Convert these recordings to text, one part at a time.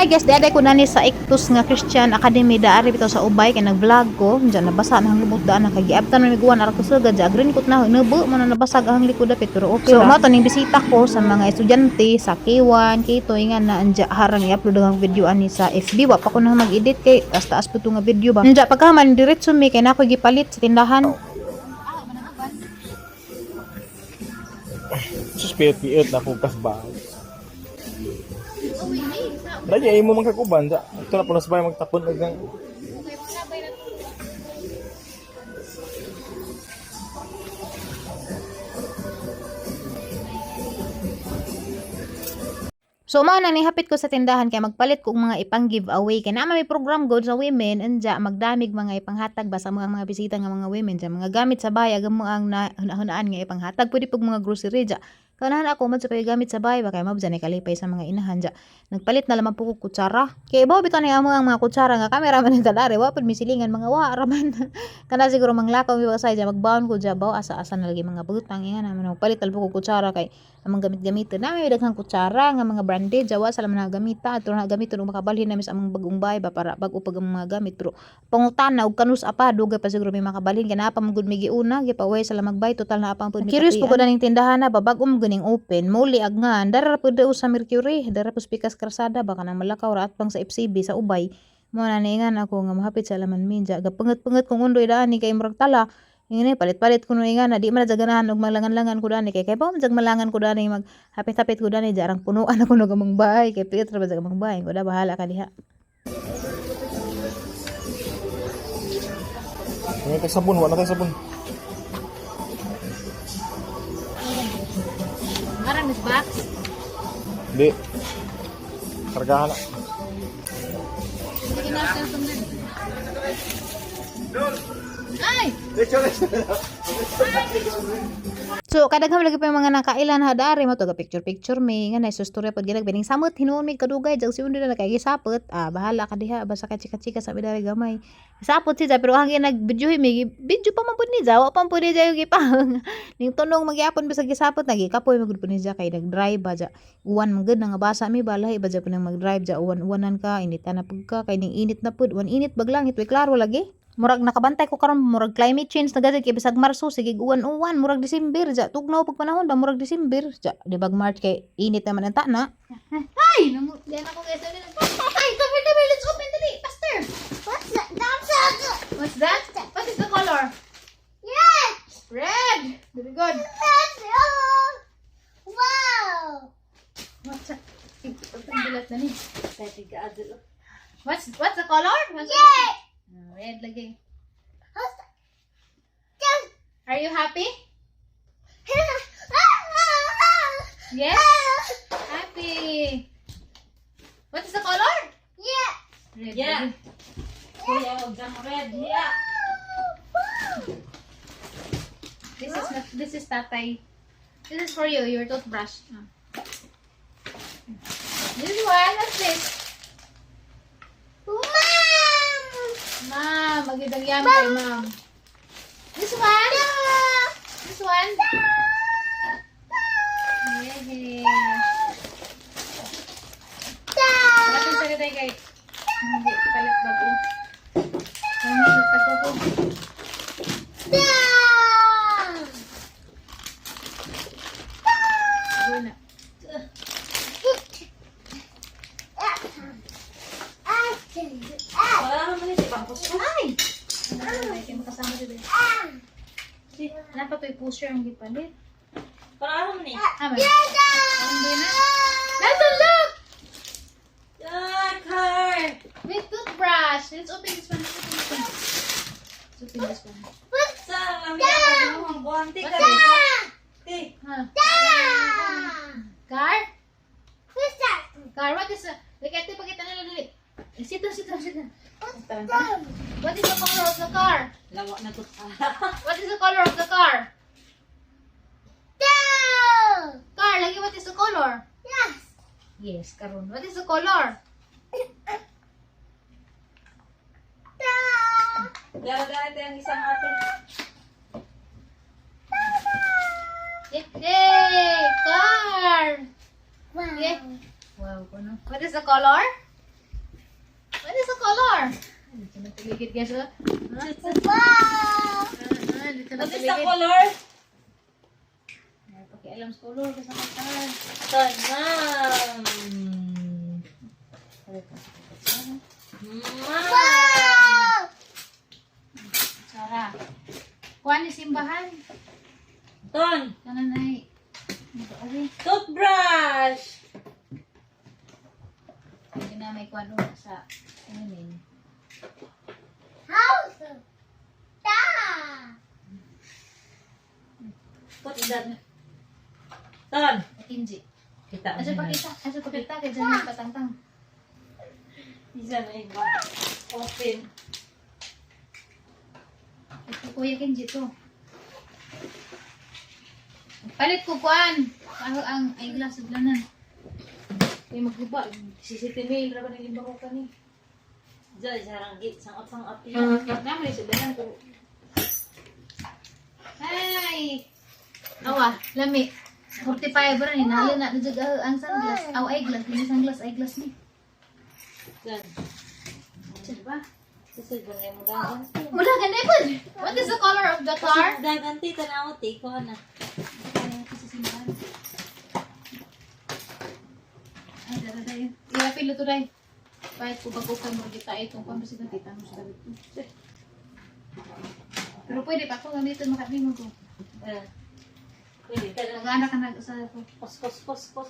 Hi guys, diaday ko na ni sa Ictus nga Christian Academy daari bitaw sa Ubay kay nag-vlog ko. Diyan nabasa na ang lubot daan nakagiabtan na miguan ara ko sugad ja green kot na nubo man na nabasag ang likod dapit pero okay. So mao to ning bisita ko sa mga estudyante sa K1, K2 nga na anja harang i-upload ang video ani sa FB. Wa pa ko na mag-edit kay taas pa nga video ba. Anja pagkaman diretso mi kay na ko gipalit sa tindahan. Suspect na pukas ba? Dahil ay mo magkakuban sa ito na po nasabay magtapon ng So mao na ni hapit ko sa tindahan kay magpalit ko mga ipang giveaway kay na may program god sa women anja magdamig mga ipanghatag ba sa mga bisita nga mga women sa mga gamit sa bahay agam mo ang hunaan nga ipanghatag pwede pug mga grocery ja kanahan ako man sa gamit sa bahay ba kay mabza ni kalipay sa mga inahan ja nagpalit na lamang po ko kutsara kay ibaw bitaw ni amo ang mga kutsara nga kamera man ni tadare wa pud misilingan mga wa raman kana siguro manglakaw mi ba sa ja magbaon ko ja baw asa-asa na lagi mga butang ingan naman magpalit tal po ko kutsara kay among gamit-gamiton na may daghang kutsara nga mga branded jawa sa laman nga gamita ato na gamiton ug makabalhin namin sa among bagong bahay ba para bag-o pag ang mga gamit pero pangutan na og kanus apa dugay pa siguro may makabalhin kay naa pa man gud mi giuna gipaway sa lamang bay total na apang pud curious po ko daning tindahan na ba bag-o mo ganing open muli agnan dara pud sa Mercury dara pud pikas krasada baka nang malakaw ra at pang sa FCB sa Ubay mo na ningan ako nga mahapit sa laman minja gapanget-panget kung undoy daan ni kay murag tala ini palit-palit ko no inga na di man jaganahan og malangan-langan ko dani kay ba man jag malangan ko dani mag hapit-hapit ko dani jarang punuan ako no gamang bahay kay pitra ba gamang bahay ko da bahala ka diha. may tagsabon wala tagsabon. Marang mis box. Di. Kargahan na. Ay! So kadaghan lagi pa yung mga nakailan hadari mo to ga picture mi nga na istorya pod ginag bining samot hinuon mi kadugay jag si undo na kay gisapot bahala ka diha basta ka chika-chika sa bidari gamay sapot si pero hangin nag-video mi video pa man pud ni jawa pa pud ni jayo gipang ning tunong magyapon bisag gisapot nagikapoy magud pud ni ja kay nag-drive ba ja uwan man gud nga basa mi balay ba ja pud nang mag-drive ja uwan-uwanan ka initan na pud ka kay ning init na pud uwan init baglangit way klaro lagi. Murag nakabantay ko karon murag climate change na gid kay bisag Marso sige uwan-uwan murag December ja tugnaw pag panahon ba murag December ja di bag March kay init naman ang na. Ay namo diyan ako guys ay come here let's open the lid faster. What's that? What's that? What is the color? Yes! Red. Very good. Yes! Oh! Wow! What's that? Bilat na ni. What's the color? Yay! Red lagi. What's that? Yes! Are you happy? Yes. Happy. What is the color? Yeah! Red. Yeah. lagi. Kuya, huwag kang red. Yeah. This is tatay. This is for you, your toothbrush. This one, what's this? Mom, magandang yam kay mom. This one? This one? Yay. Bakit sa katay kay? Hindi, palit bago. Ang tago ko. Go na. Wala naman ito. Pangpos ko. Ay! Ay, kayo makasama dito. Dapat ito'y pusher ang gipalit. Para ano man eh? Aman. Ang na. Nathan, look! Car! With toothbrush. Let's open this one. Let's open this one. Sa lamig ako ng guwanti ka rin. Huh? Car? Car, what is the... Likati, pakita na lang. Sit down. What is the color of the car? Lawak na to. What is the color of the car? Car, lagi what is the color? Yes, karon. What is the color? Gagawin ang isang ating. Yay! Car! Wow! Yeah. Wow, ano? What is the color? What is the color? Dito na tiligid guys. Oh. Wow! Dito na What is the tiligid. color? Pakialam sa color kasi makatahan. Tanam. Wow! Sarah. Kuha ni simbahan. Ton. Nanay. Okay. Toothbrush. Hindi na may kuha doon sa amin. House! Da! What is that? Ton. Kinji. Kita. Asa pakita? Asa pakita? Kaya dyan yung patangtang. Isa na iba. Open. Ito kuya Kinji to. Palit ko kuan. Ano ang eyeglass sa blanan. Kaya magluba. CCTV. Grabe na yung bako ka ni. Diyan, sarang git. Sangat-sangat yan. Naman yung sa blanan ko. Ay! Awa, lami. 45 ba rin? Nalo na ang sunglass. Aw, eyeglass. Hindi sunglass, eyeglass ni. Diyan. Diba? Susod ba na yung gaganti? Mula ganda po. What is the color of the car? Gaganti, tanaw, take ko na. Ay, dada dayo. Ilapilo to dayo. Kahit kung bagukan mo kita itong pambasigan kita mo sa gabi. Pero pwede pa kung nandito makabimo ko. Pwede ka lang. Nag-anak ka na sa ko. Pos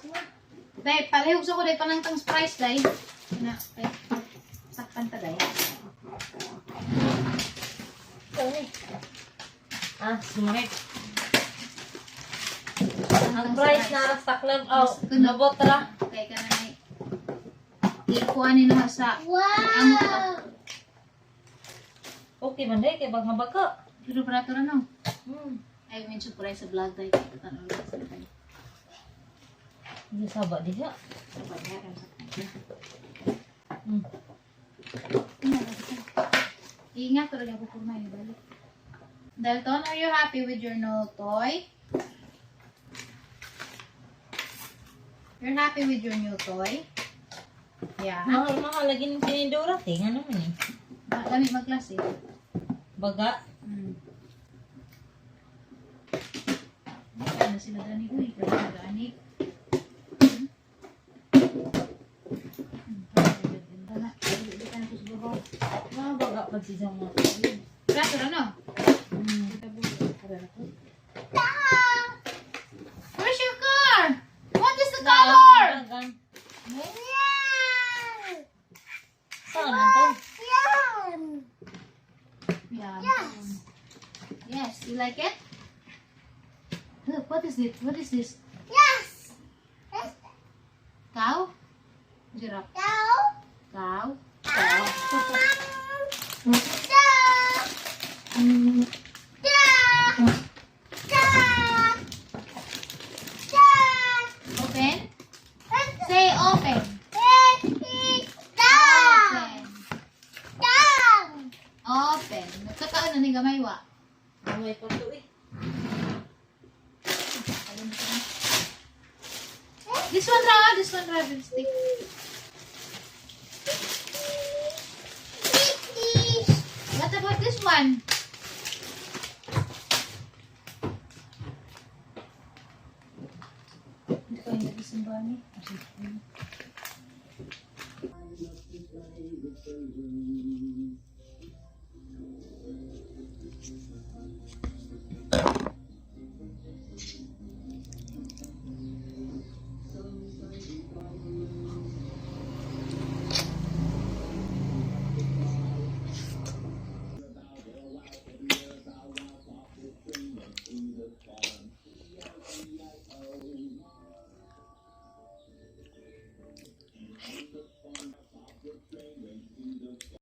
na. Dayo, palihog sa ko dayo panangtang price dayo. Na, ay, sakpan ta dayo. Sumunod. Ang price na saklang nabot ra. Kaya ka na na ikuha ni na sa Wow! Okay man day kay bang habaka. pero para to no. I mean surprise sa vlog dayo. Tanong lang sa dayo. Hindi saba diha. Ingat ko rin ako kung may balik. Dalton, are you happy with your no toy? You're happy with your new toy? Yeah. Mahal lagi ng sinidora. Tingnan naman eh. Kami mag-class eh. Baga. Ano sila dani ko eh. Kaya dani. Mga baga pag si Jama. Plato na no? Where's your car? What is the color? Yan! Saan natin? Yan! Yeah. Yes! Yes, you like it? Look, what is it? What is this? Yes! Yes! Cow? Giraffe. Cow! Cow? Cow! Open? Say open. Open. Nagkataon na ni gamay wa. May pa to eh. This one ra, stick. What about this one? Hindi ko yung nag-isimba ni.